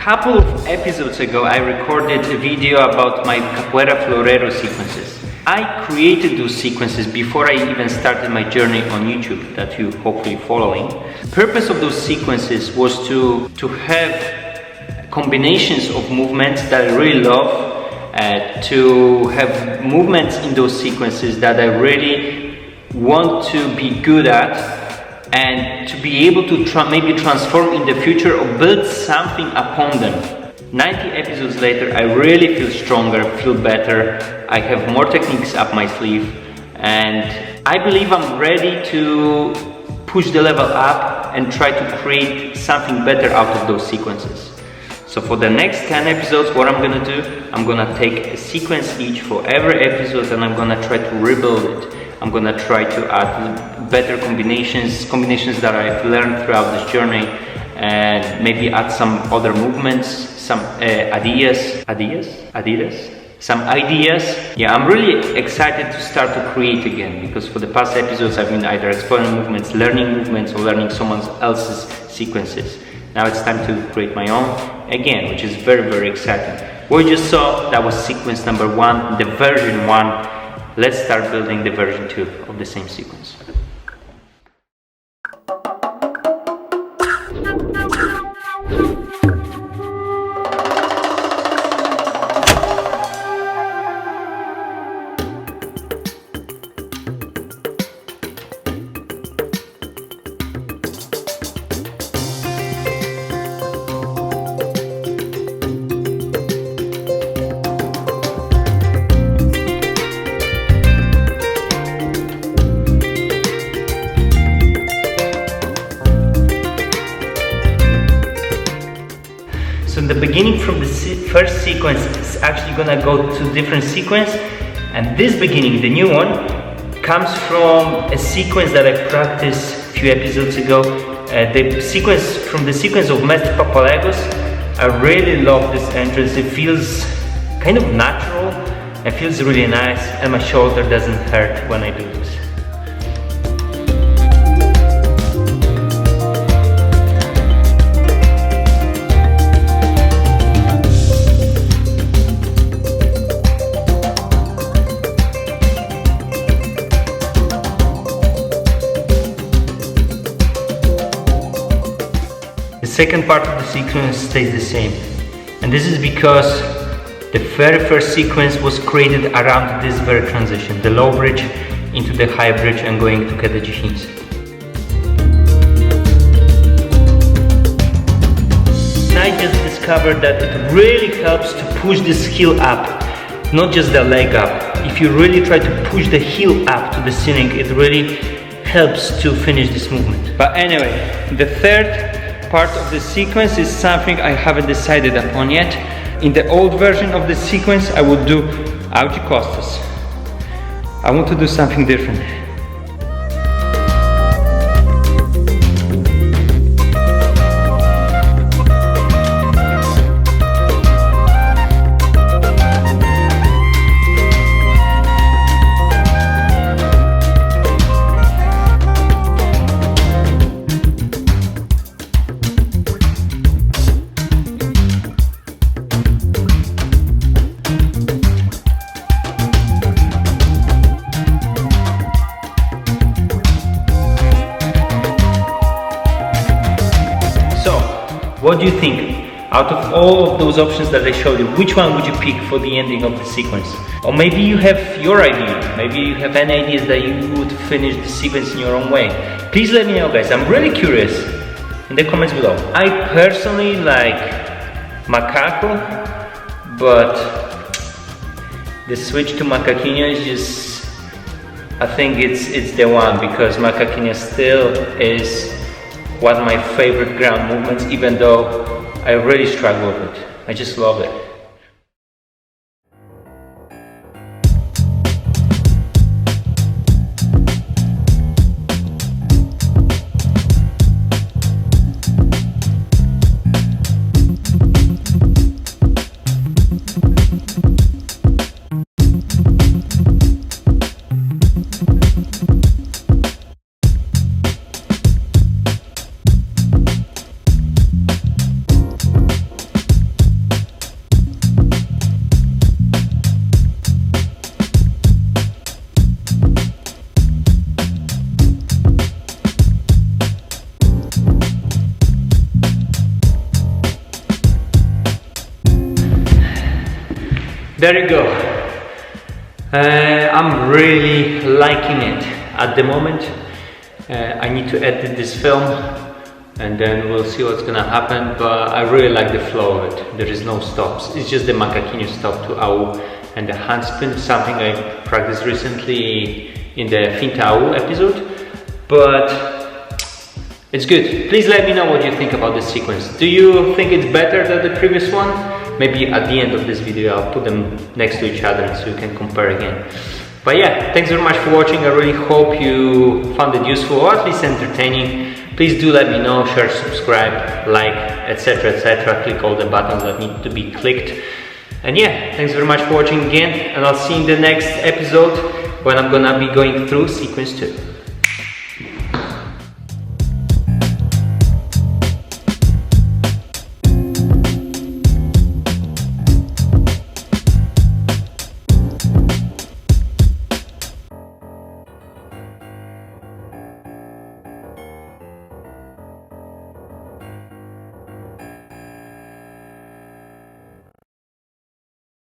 couple of episodes ago, I recorded a video about my Capoeira Floreio sequences. I created those sequences before I even started my journey on YouTube that you hopefully following. The purpose of those sequences was to have combinations of movements that I really love, to have movements in those sequences that I really want to be good at, and to be able to maybe transform in the future or build something upon them. 90 episodes later, I really feel stronger, feel better. I have more techniques up my sleeve, and I believe I'm ready to push the level up and try to create something better out of those sequences. So for the next 10 episodes, what I'm gonna do, I'm gonna take a sequence each for every episode, and I'm gonna try to rebuild it. I'm gonna try to add better combinations that I've learned throughout this journey, and maybe add some other movements, some ideas. Yeah, I'm really excited to start to create again, because for the past episodes I've been either exploring movements, or learning someone else's sequences. Now it's time to create my own again, which is very, very exciting. What you just saw, that was sequence number 1, the version 1. Let's start building the version 2 of the same sequence. So in the beginning, from the first sequence, it's actually gonna go to different sequence, and this beginning, the new one, comes from a sequence that I practiced a few episodes ago. The sequence of Mestre Papalegos. I really love this entrance. It feels kind of natural, it feels really nice, and my shoulder doesn't hurt when I do this. The second part of the sequence stays the same, and this is because the very first sequence was created around this very transition, the low bridge into the high bridge and going to Queda de Chins. I just discovered that it really helps to push this heel up, not just the leg up. If you really try to push the heel up to the ceiling, it really helps to finish this movement. But anyway, the third part of the sequence is something I haven't decided upon yet. In the old version of the sequence, I would do Auge Costas. I want to do something different. What do you think? Out of all of those options that I showed you, which one would you pick for the ending of the sequence? Or maybe you have your idea, maybe you have any ideas that you would finish the sequence in your own way. Please let me know, guys, I'm really curious in the comments below. I personally like Macaco, but the switch to Minhoquinho is just, I think it's the one, because Minhoquinho still is one of my favorite ground movements, even though I really struggle with it. I just love it. There you go. I'm really liking it at the moment. I need to edit this film and then we'll see what's gonna happen, but I really like the flow of it. There is no stops. It's just the Minhoquinho stop to AU and the handspin, something I practiced recently in the Finta AU episode, but it's good. Please let me know what you think about this sequence. Do you think it's better than the previous one? Maybe at the end of this video I'll put them next to each other so you can compare again. But yeah, thanks very much for watching. I really hope you found it useful or at least entertaining. Please do let me know, share, subscribe, like, etc, etc. Click all the buttons that need to be clicked. And yeah, thanks very much for watching again, and I'll see you in the next episode when I'm gonna be going through sequence 2.